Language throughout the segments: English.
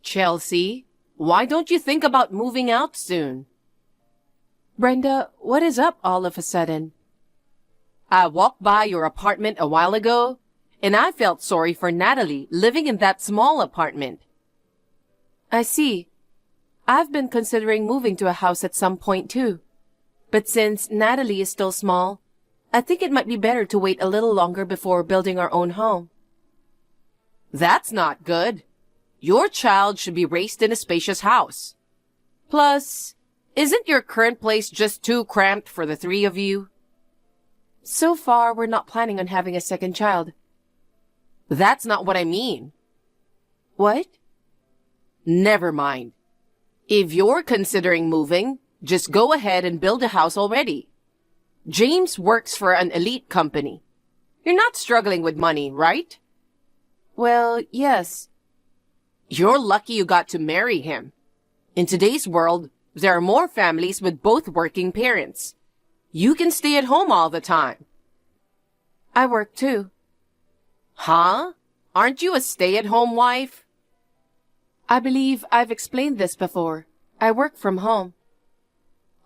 Chelsea, why don't you think about moving out soon? Brenda, what is up all of a sudden? I walked by your apartment a while ago, and I felt sorry for Natalie living in that small apartment. I see. I've been considering moving to a house at some point too. But since Natalie is still small, I think it might be better to wait a little longer before building our own home. That's not good. Your child should be raised in a spacious house. Plus, isn't your current place just too cramped for the three of you? So far, we're not planning on having a second child. That's not what I mean. What? Never mind. If you're considering moving, just go ahead and build a house already. James works for an elite company. You're not struggling with money, right? Well, yes. You're lucky you got to marry him. In today's world, there are more families with both working parents. You can stay at home all the time. I work too. Huh? Aren't you a stay-at-home wife? I believe I've explained this before. I work from home.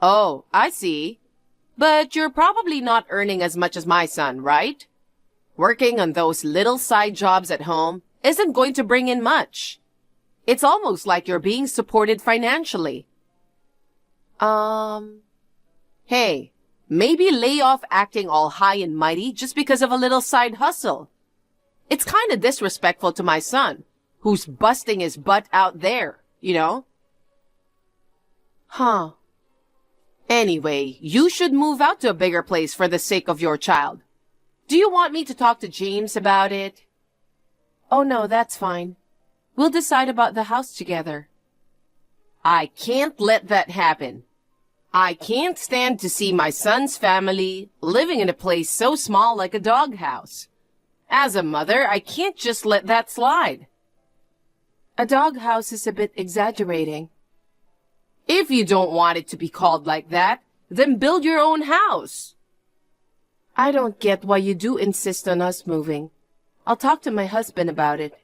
Oh, I see. But you're probably not earning as much as my son, right? Working on those little side jobs at home isn't going to bring in much. It's almost like you're being supported financially. Hey, maybe lay off acting all high and mighty just because of a little side hustle. It's kind of disrespectful to my son, who's busting his butt out there, you know? Huh. Anyway, you should move out to a bigger place for the sake of your child. Do you want me to talk to James about it? Oh no, that's fine. We'll decide about the house together. I can't let that happen. I can't stand to see my son's family living in a place so small like a doghouse. As a mother, I can't just let that slide. A doghouse is a bit exaggerating. If you don't want it to be called like that, then build your own house. I don't get why you do insist on us moving. I'll talk to my husband about it.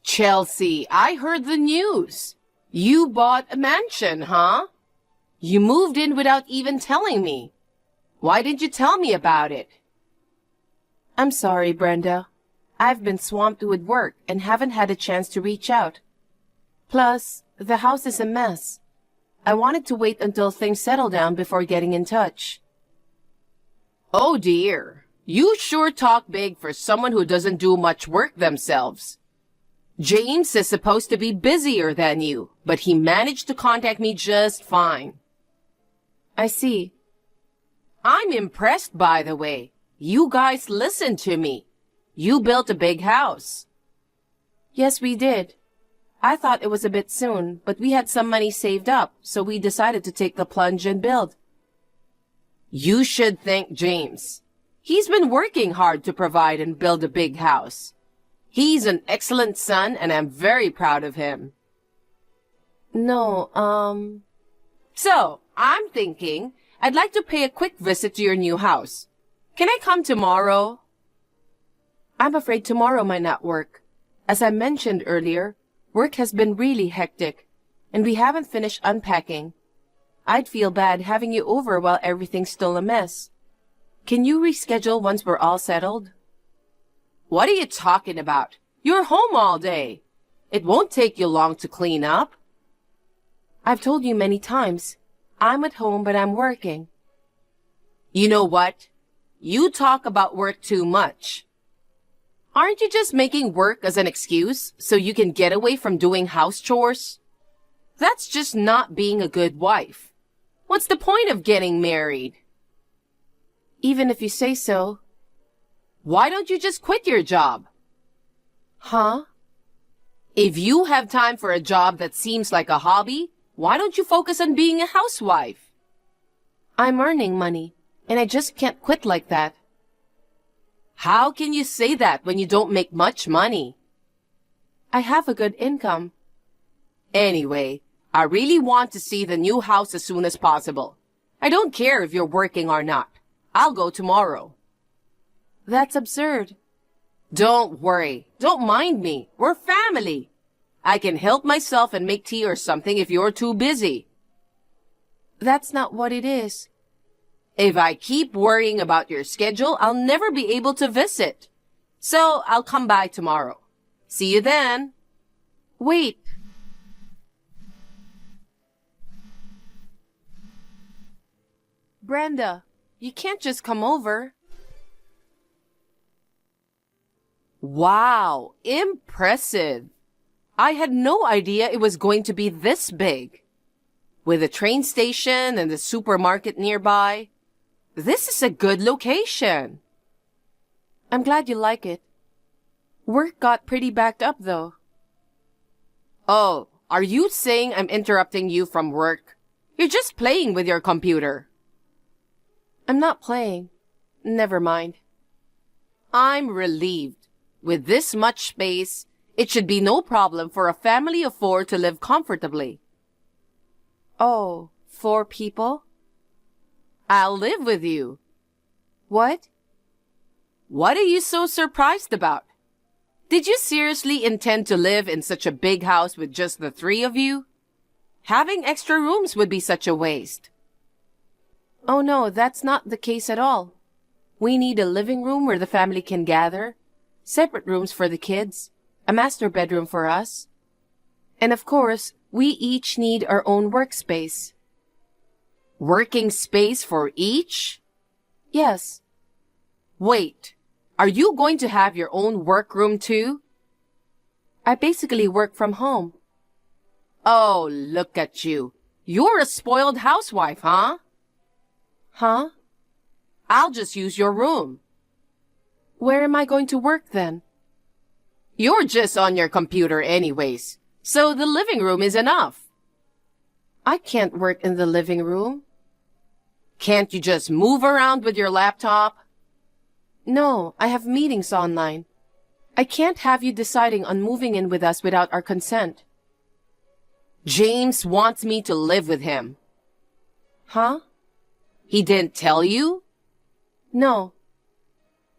Chelsea, I heard the news. You bought a mansion, huh? You moved in without even telling me. Why didn't you tell me about it? I'm sorry, Brenda. I've been swamped with work and haven't had a chance to reach out. Plus, the house is a mess. I wanted to wait until things settle down before getting in touch. Oh dear. You sure talk big for someone who doesn't do much work themselves. James is supposed to be busier than you, but he managed to contact me just fine. I see. I'm impressed, by the way. You guys listened to me. You built a big house. Yes, we did. I thought it was a bit soon, but we had some money saved up, so we decided to take the plunge and build. You should thank James. He's been working hard to provide and build a big house. He's an excellent son, and I'm very proud of him. No, So, I'm thinking I'd like to pay a quick visit to your new house. Can I come tomorrow? I'm afraid tomorrow might not work. As I mentioned earlier, work has been really hectic, and we haven't finished unpacking. I'd feel bad having you over while everything's still a mess. Can you reschedule once we're all settled? What are you talking about? You're home all day. It won't take you long to clean up. I've told you many times. I'm at home, but I'm working. You know what? You talk about work too much. Aren't you just making work as an excuse so you can get away from doing house chores? That's just not being a good wife. What's the point of getting married? Even if you say so. Why don't you just quit your job? Huh? If you have time for a job that seems like a hobby, why don't you focus on being a housewife? I'm earning money, and I just can't quit like that. How can you say that when you don't make much money? I have a good income. Anyway, I really want to see the new house as soon as possible. I don't care if you're working or not. I'll go tomorrow. That's absurd. Don't worry. Don't mind me. We're family. I can help myself and make tea or something if you're too busy. That's not what it is. If I keep worrying about your schedule, I'll never be able to visit. So I'll come by tomorrow. See you then. Wait. Brenda, you can't just come over. Wow, impressive. I had no idea it was going to be this big. With a train station and a supermarket nearby. This is a good location. I'm glad you like it. Work got pretty backed up though. Oh, are you saying I'm interrupting you from work? You're just playing with your computer. I'm not playing. Never mind. I'm relieved. With this much space, it should be no problem for a family of 4 to live comfortably. Oh, 4 people? I'll live with you. What? What are you so surprised about? Did you seriously intend to live in such a big house with just the 3 of you? Having extra rooms would be such a waste. Oh no, that's not the case at all. We need a living room where the family can gather, separate rooms for the kids, a master bedroom for us. And of course, we each need our own workspace. Working space for each? Yes. Wait, are you going to have your own workroom too? I basically work from home. Oh, look at you. You're a spoiled housewife, huh? Huh? I'll just use your room. Where am I going to work then? You're just on your computer anyways, so the living room is enough. I can't work in the living room. Can't you just move around with your laptop? No, I have meetings online. I can't have you deciding on moving in with us without our consent. James wants me to live with him. Huh? He didn't tell you? No.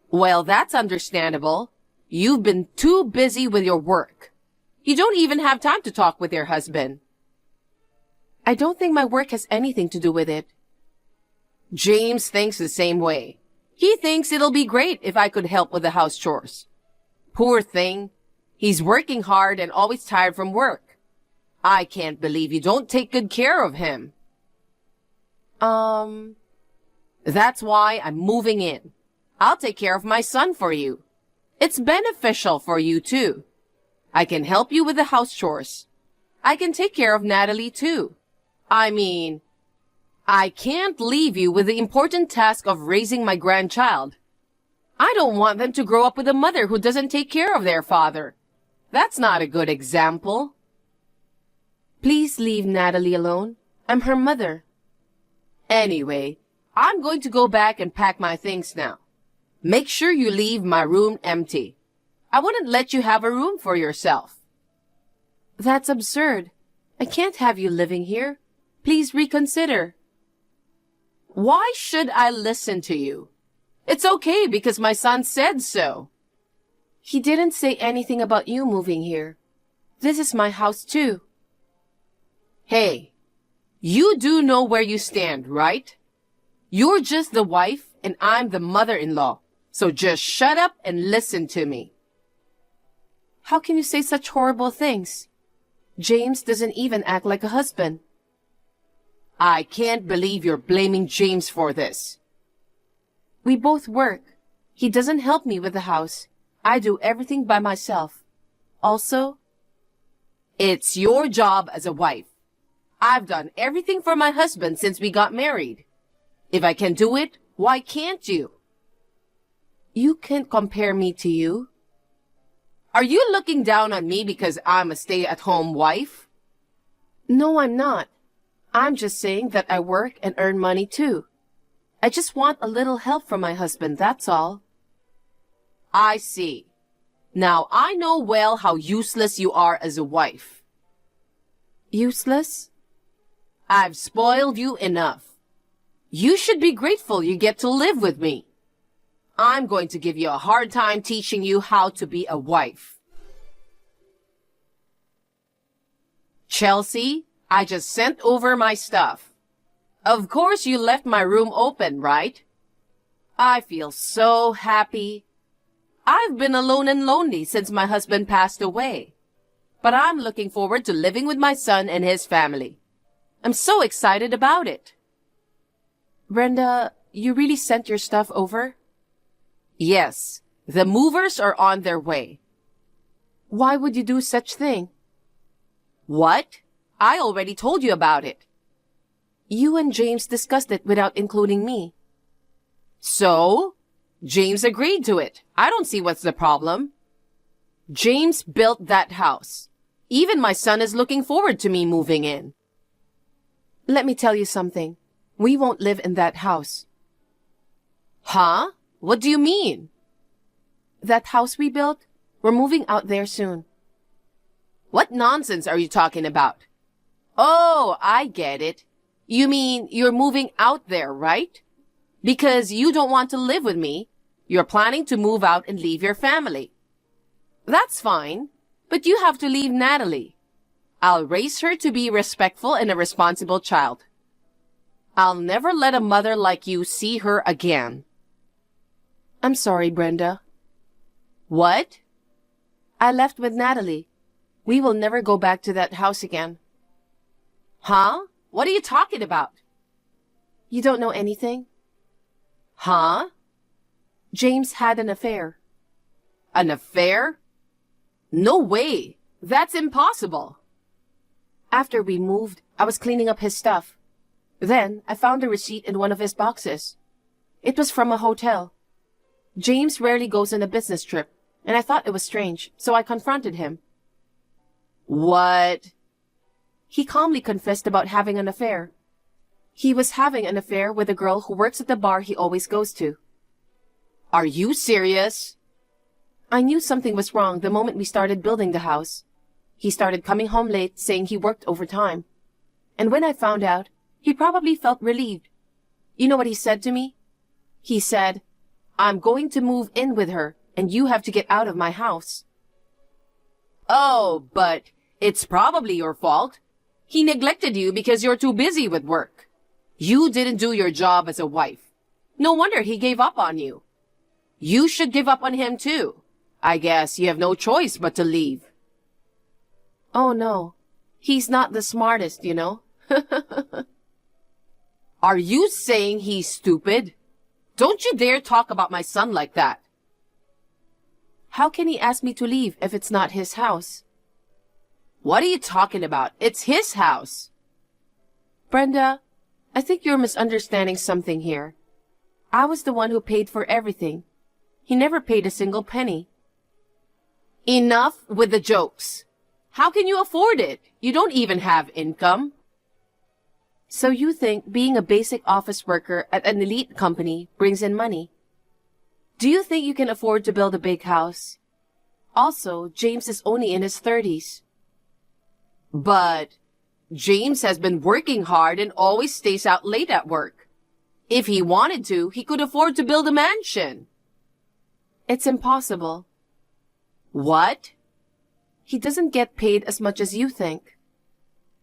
Well, that's understandable. You've been too busy with your work. You don't even have time to talk with your husband. I don't think my work has anything to do with it. James thinks the same way. He thinks it'll be great if I could help with the house chores. Poor thing. He's working hard and always tired from work. I can't believe you don't take good care of him. That's why I'm moving in. I'll take care of my son for you. It's beneficial for you too. I can help you with the house chores. I can take care of Natalie too. I can't leave you with the important task of raising my grandchild. I don't want them to grow up with a mother who doesn't take care of their father. That's not a good example. Please leave Natalie alone. I'm her mother. Anyway, I'm going to go back and pack my things now. Make sure you leave my room empty. I wouldn't let you have a room for yourself. That's absurd. I can't have you living here. Please reconsider. Why should I listen to you? It's okay because my son said so. He didn't say anything about you moving here. This is my house too. Hey, you do know where you stand, right? You're just the wife and I'm the mother-in-law. So just shut up and listen to me. How can you say such horrible things? James doesn't even act like a husband. I can't believe you're blaming James for this. We both work. He doesn't help me with the house. I do everything by myself. Also, it's your job as a wife. I've done everything for my husband since we got married. If I can do it, why can't you? You can't compare me to you. Are you looking down on me because I'm a stay-at-home wife? No, I'm not. I'm just saying that I work and earn money too. I just want a little help from my husband, that's all. I see. Now I know well how useless you are as a wife. Useless? I've spoiled you enough. You should be grateful you get to live with me. I'm going to give you a hard time teaching you how to be a wife. Chelsea, I just sent over my stuff. Of course you left my room open, right? I feel so happy. I've been alone and lonely since my husband passed away. But I'm looking forward to living with my son and his family. I'm so excited about it. Brenda, you really sent your stuff over? Yes, the movers are on their way. Why would you do such thing? What? I already told you about it. You and James discussed it without including me. So? James agreed to it. I don't see what's the problem. James built that house. Even my son is looking forward to me moving in. Let me tell you something. We won't live in that house. Huh? What do you mean? That house we built, we're moving out there soon. What nonsense are you talking about? Oh, I get it. You mean you're moving out there, right? Because you don't want to live with me, you're planning to move out and leave your family. That's fine, but you have to leave Natalie. I'll raise her to be respectful and a responsible child. I'll never let a mother like you see her again. I'm sorry, Brenda. What? I left with Natalie. We will never go back to that house again. Huh? What are you talking about? You don't know anything? Huh? James had an affair. An affair? No way. That's impossible. After we moved, I was cleaning up his stuff. Then, I found a receipt in one of his boxes. It was from a hotel. James rarely goes on a business trip, and I thought it was strange, so I confronted him. What? He calmly confessed about having an affair. He was having an affair with a girl who works at the bar he always goes to. Are you serious? I knew something was wrong the moment we started building the house. He started coming home late, saying he worked overtime. And when I found out, he probably felt relieved. You know what he said to me? He said, "I'm going to move in with her, and you have to get out of my house." Oh, but it's probably your fault. He neglected you because you're too busy with work. You didn't do your job as a wife. No wonder he gave up on you. You should give up on him too. I guess you have no choice but to leave. Oh no, he's not the smartest, you know. Are you saying he's stupid? Don't you dare talk about my son like that. How can he ask me to leave if it's not his house? What are you talking about? It's his house. Brenda, I think you're misunderstanding something here. I was the one who paid for everything. He never paid a single penny. Enough with the jokes. How can you afford it? You don't even have income. So you think being a basic office worker at an elite company brings in money? Do you think you can afford to build a big house? Also, James is only in his 30s. But James has been working hard and always stays out late at work. If he wanted to, he could afford to build a mansion. It's impossible. What? He doesn't get paid as much as you think.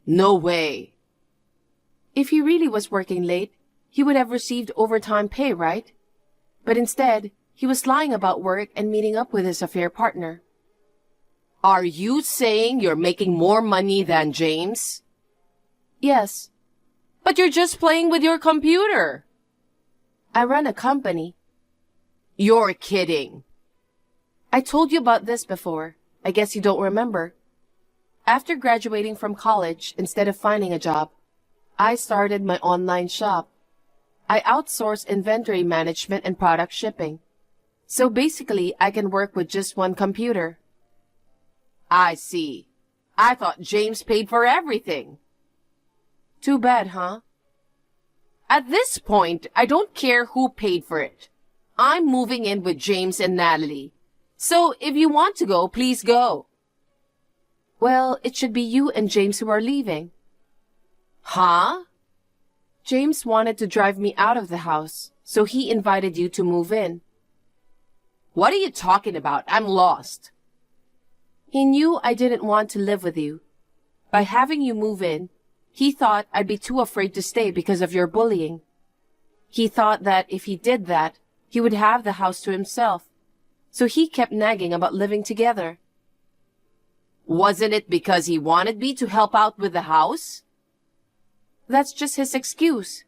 No way. If he really was working late, he would have received overtime pay, right? But instead, he was lying about work and meeting up with his affair partner. Are you saying you're making more money than James? Yes. But you're just playing with your computer. I run a company. You're kidding. I told you about this before. I guess you don't remember. After graduating from college, instead of finding a job, I started my online shop. I outsource inventory management and product shipping. So basically, I can work with just one computer. I see. I thought James paid for everything. Too bad, huh? At this point, I don't care who paid for it. I'm moving in with James and Natalie. So if you want to go, please go. Well, it should be you and James who are leaving. Huh? James wanted to drive me out of the house, so he invited you to move in. What are you talking about? I'm lost. He knew I didn't want to live with you. By having you move in, he thought I'd be too afraid to stay because of your bullying. He thought that if he did that, he would have the house to himself. So he kept nagging about living together. Wasn't it because he wanted me to help out with the house? That's just his excuse.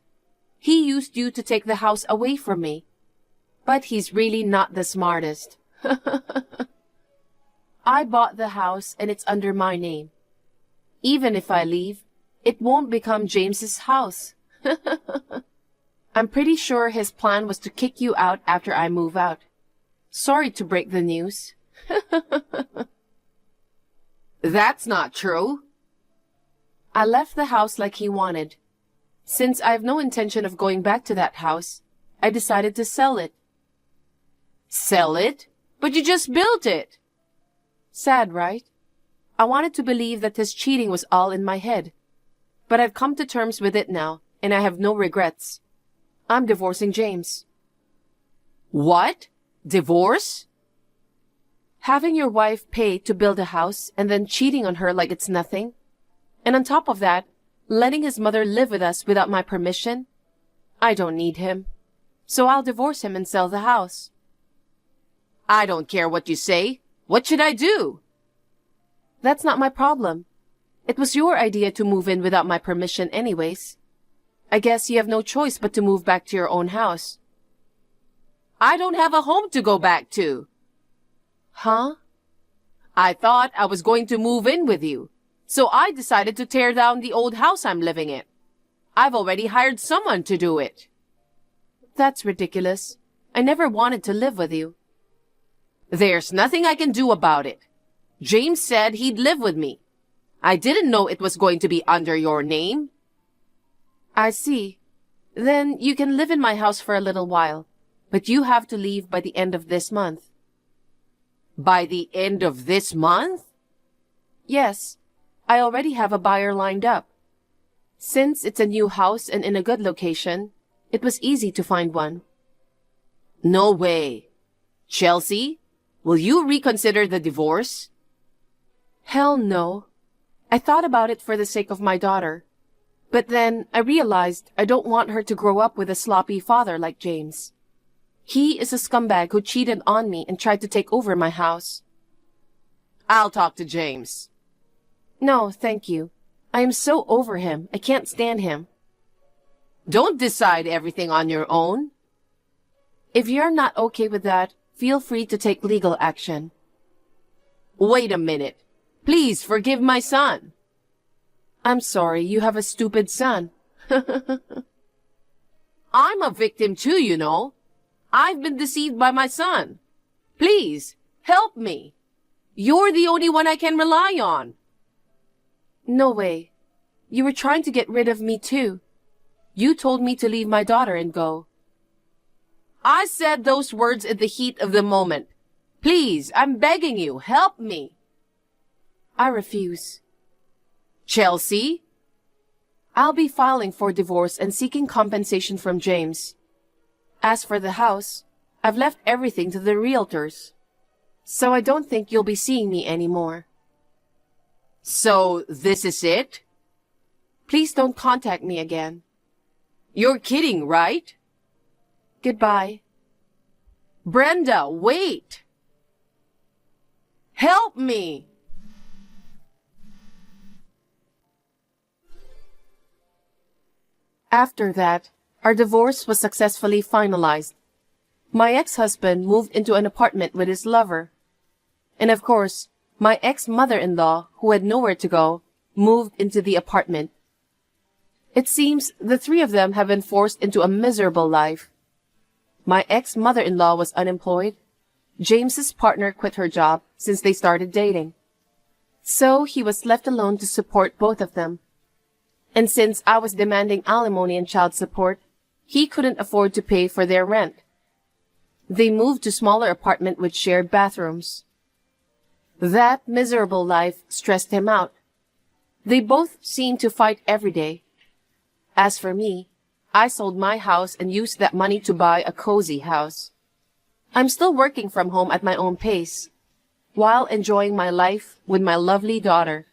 He used you to take the house away from me. But he's really not the smartest. I bought the house and it's under my name. Even if I leave, it won't become James's house. I'm pretty sure his plan was to kick you out after I move out. Sorry to break the news. That's not true. I left the house like he wanted. Since I have no intention of going back to that house, I decided to sell it. Sell it? But you just built it. Sad, right? I wanted to believe that his cheating was all in my head. But I've come to terms with it now, and I have no regrets. I'm divorcing James. What? Divorce? Having your wife pay to build a house and then cheating on her like it's nothing. And on top of that, letting his mother live with us without my permission. I don't need him. So I'll divorce him and sell the house. I don't care what you say. What should I do? That's not my problem. It was your idea to move in without my permission anyways. I guess you have no choice but to move back to your own house. I don't have a home to go back to. Huh? I thought I was going to move in with you, so I decided to tear down the old house I'm living in. I've already hired someone to do it. That's ridiculous. I never wanted to live with you. There's nothing I can do about it. James said he'd live with me. I didn't know it was going to be under your name. I see. Then you can live in my house for a little while, but you have to leave by the end of this month. By the end of this month? Yes. I already have a buyer lined up. Since it's a new house and in a good location, it was easy to find one. No way. Chelsea, will you reconsider the divorce? Hell no. I thought about it for the sake of my daughter. But then I realized I don't want her to grow up with a sloppy father like James. He is a scumbag who cheated on me and tried to take over my house. I'll talk to James. No, thank you. I am so over him. I can't stand him. Don't decide everything on your own. If you're not okay with that, feel free to take legal action. Wait a minute. Please forgive my son. I'm sorry, you have a stupid son. I'm a victim too, you know. I've been deceived by my son. Please, help me. You're the only one I can rely on. No way. You were trying to get rid of me too. You told me to leave my daughter and go. I said those words in the heat of the moment. Please, I'm begging you, help me. I refuse. Chelsea? I'll be filing for divorce and seeking compensation from James. As for the house, I've left everything to the realtors. So I don't think you'll be seeing me anymore. So this is it? Please don't contact me again. You're kidding, right? Goodbye. Brenda, wait! Help me! After that, our divorce was successfully finalized. My ex-husband moved into an apartment with his lover. And of course, my ex-mother-in-law, who had nowhere to go, moved into the apartment. It seems the three of them have been forced into a miserable life. My ex-mother-in-law was unemployed. James's partner quit her job since they started dating. So he was left alone to support both of them. And since I was demanding alimony and child support, he couldn't afford to pay for their rent. They moved to smaller apartment with shared bathrooms. That miserable life stressed him out. They both seemed to fight every day. As for me, I sold my house and used that money to buy a cozy house. I'm still working from home at my own pace, while enjoying my life with my lovely daughter.